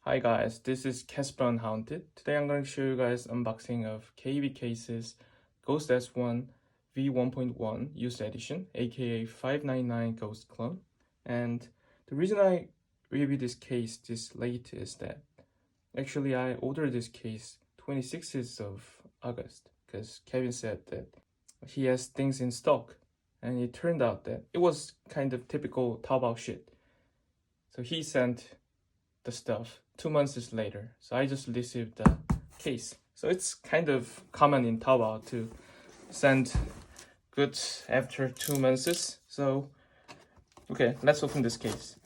Hi guys, this is Casper Unhaunted. Today I'm going to show you guys unboxing of KEVCASE's Ghost S1 V1.1 Used Edition, aka 599 Ghost Clone. And the reason I review this case this late is that actually I ordered this case 26th of August because Kevin said that he has things in stock, and it turned out that it was kind of typical Taobao shit. So he sent the stuff 2 months later, so I just received the case. So it's kind of common in Taobao to send goods after 2 months. So okay, let's open this case.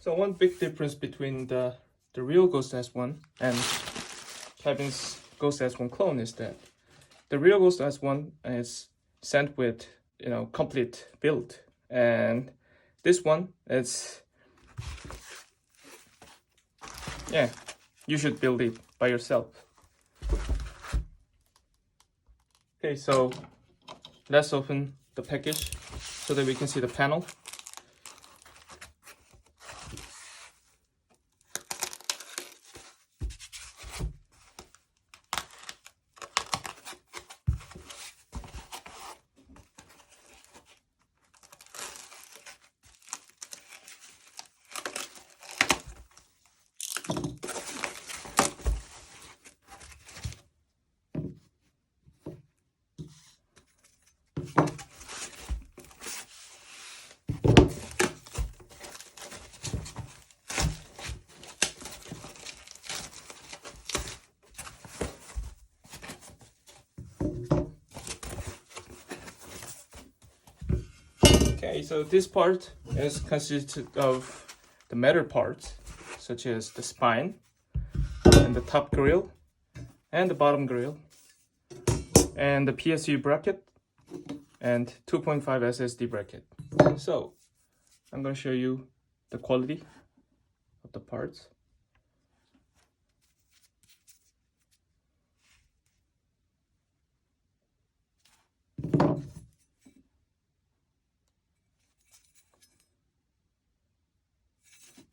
So one big difference between the real Ghost S1 and Kevin's Ghost S1 clone is that the real Ghost S1 is sent with, complete build, and this one is, you should build it by yourself. Okay, so let's open the package so that we can see the panel. Okay, so this part is consisted of the metal parts, such as the spine, and the top grill, and the bottom grill, and the PSU bracket, and 2.5 SSD bracket. So, I'm going to show you the quality of the parts.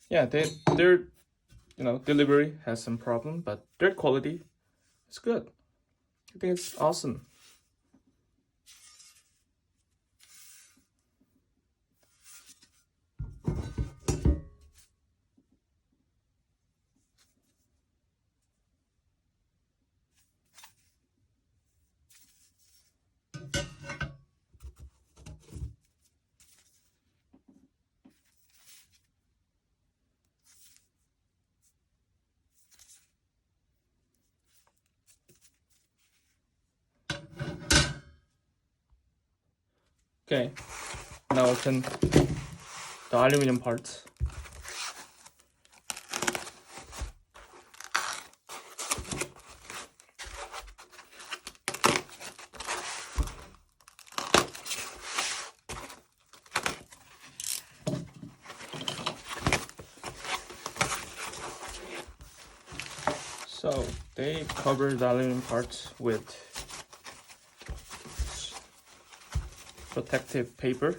Yeah, their delivery has some problem, but their quality is good. I think it's awesome. Okay, now open the aluminum parts. So they cover the aluminum parts with protective paper.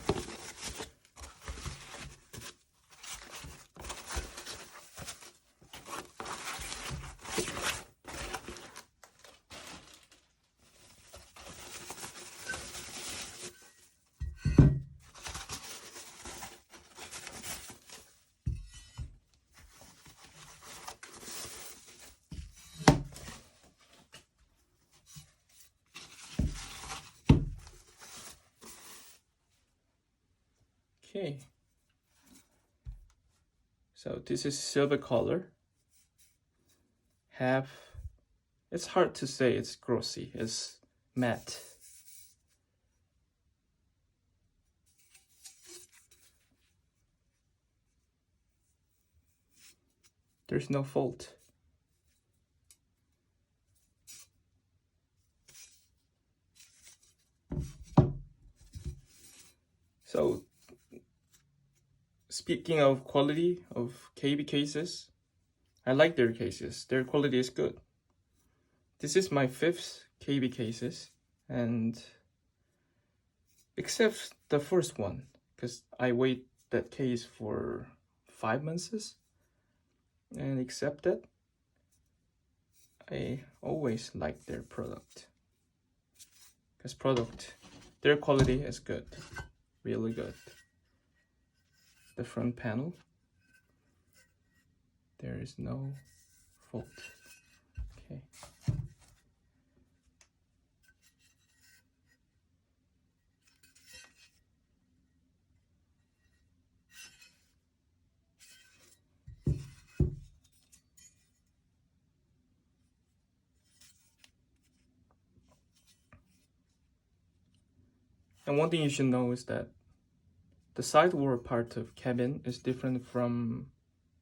Okay, so this is silver color. It's hard to say it's glossy, it's matte. there's no fault. So speaking of quality of KEVCASES, I like their cases. Their quality is good. This is my 5th KEVCASES, and except the first one, because I wait that case for 5 months, and except that, I always like their product. Because their quality is good, really good. The front panel, there is no fault. Okay. And one thing you should know is that the sidewall part of cabin is different from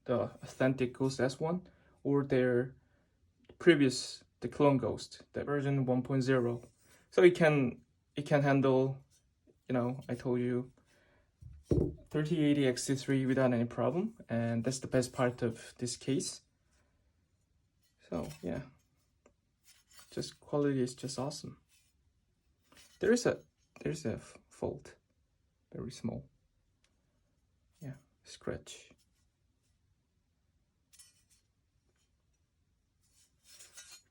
the authentic Ghost S1 or their previous, the clone Ghost, the version 1.0. So it can handle, I told you, 3080 X3 without any problem, and that's the best part of this case. So yeah, just quality is just awesome. There's a fault, very small. Yeah, scratch.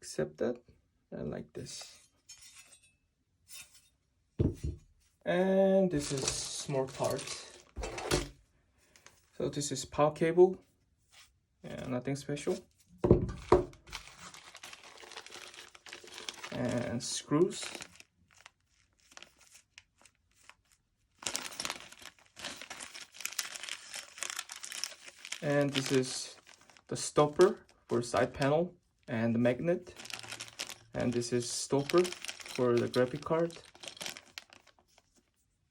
Except that I like this. And this is small parts. So this is power cable. Yeah, nothing special. And screws. And this is the stopper for side panel and the magnet. And this is stopper for the graphic card.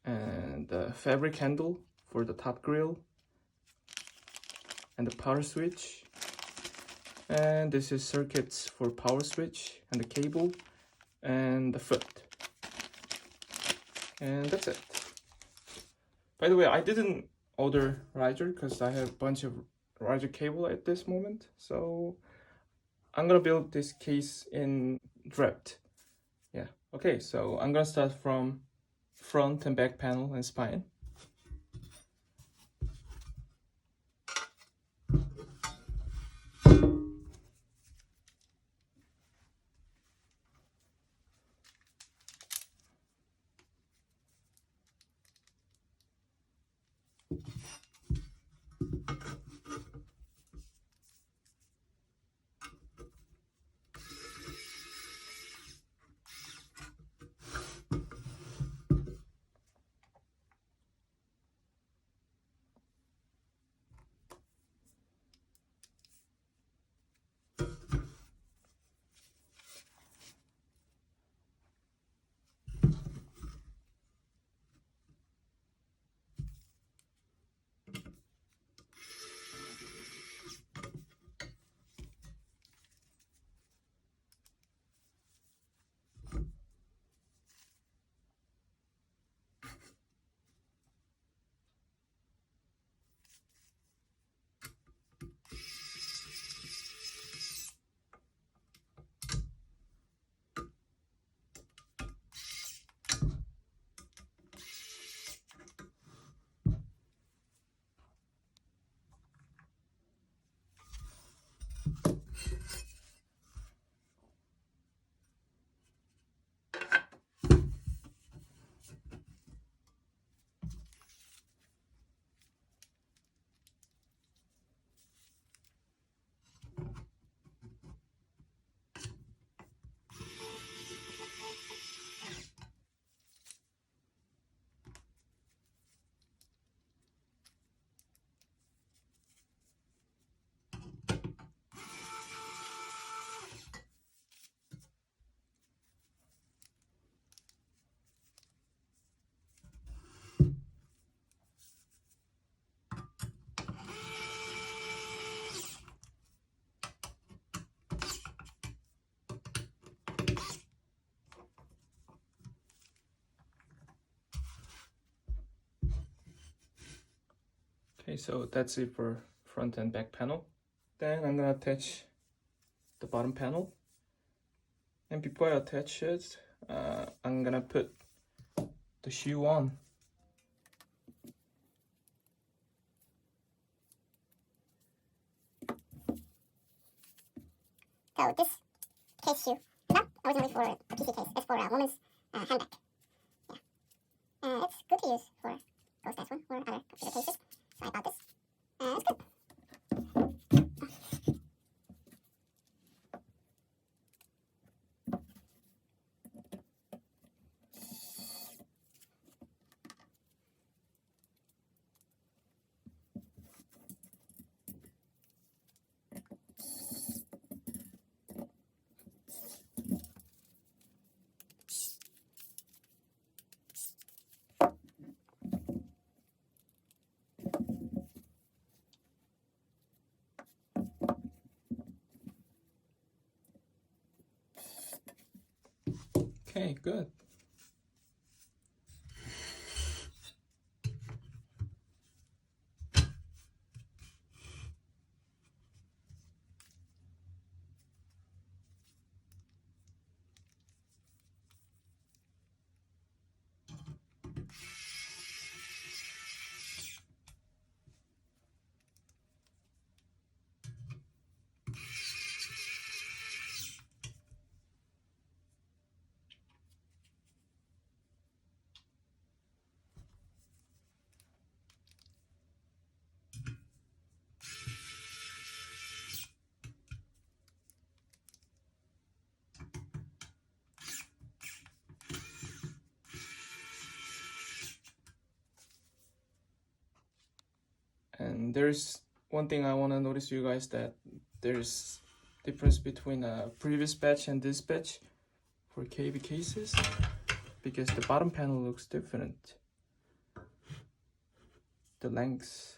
And the fabric handle for the top grill. And the power switch. And this is circuits for power switch and the cable and the foot. And that's it. By the way, I didn't order riser because I have a bunch of riser cable at this moment, so I'm gonna build this case in Drept. Yeah, okay, so I'm gonna start from front and back panel and spine. Okay, so that's it for front and back panel. Then I'm gonna attach the bottom panel. And before I attach it, I'm gonna put the shoe on. So this case shoe is not originally for a PC case. It's for a woman's handbag. Yeah. It's good to use for Ghost S1 or other computer cases. So I bought this. It's good. Okay, good. And there's one thing I want to notice you guys, that there's difference between a previous batch and this batch for KEVCASES, because the bottom panel looks different. The length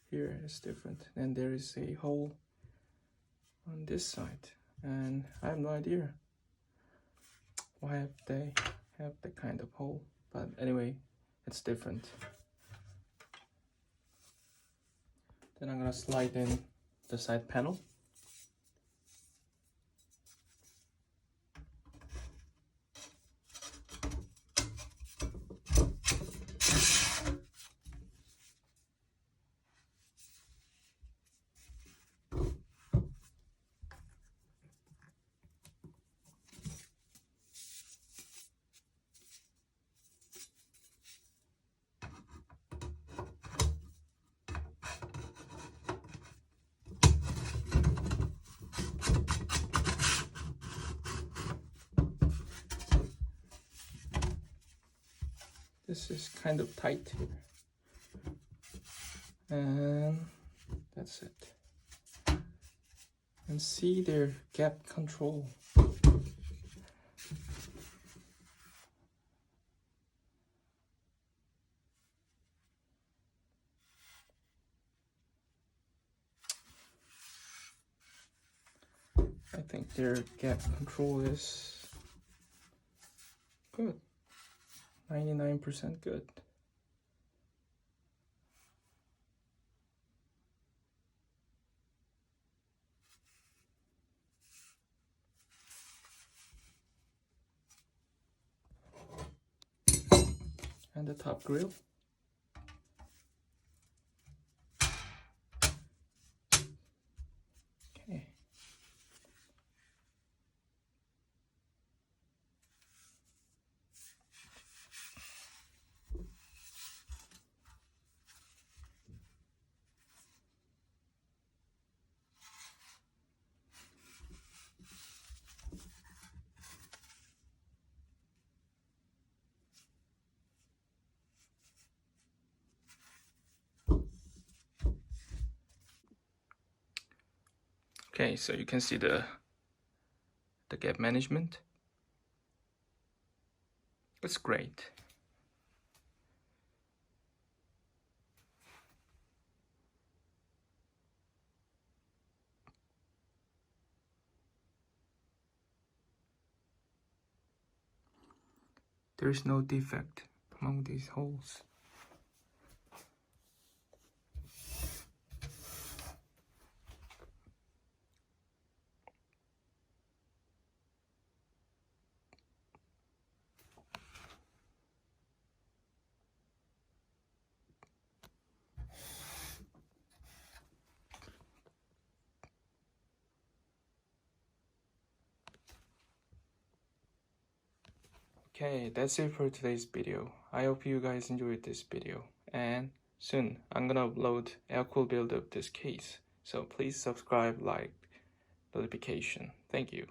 here is different, and there is a hole on this side, and I have no idea why they have that kind of hole, but anyway, it's different. Then I'm gonna slide in the side panel. This is kind of tight here, and that's it. And see their gap control. I think their gap control is good. 99% good. And the top grill. Okay. Okay, so you can see the gap management. It's great. There is no defect among these holes. Okay, that's it for today's video. I hope you guys enjoyed this video. And soon, I'm gonna upload air-cooled build of this case. So please subscribe, like, notification. Thank you.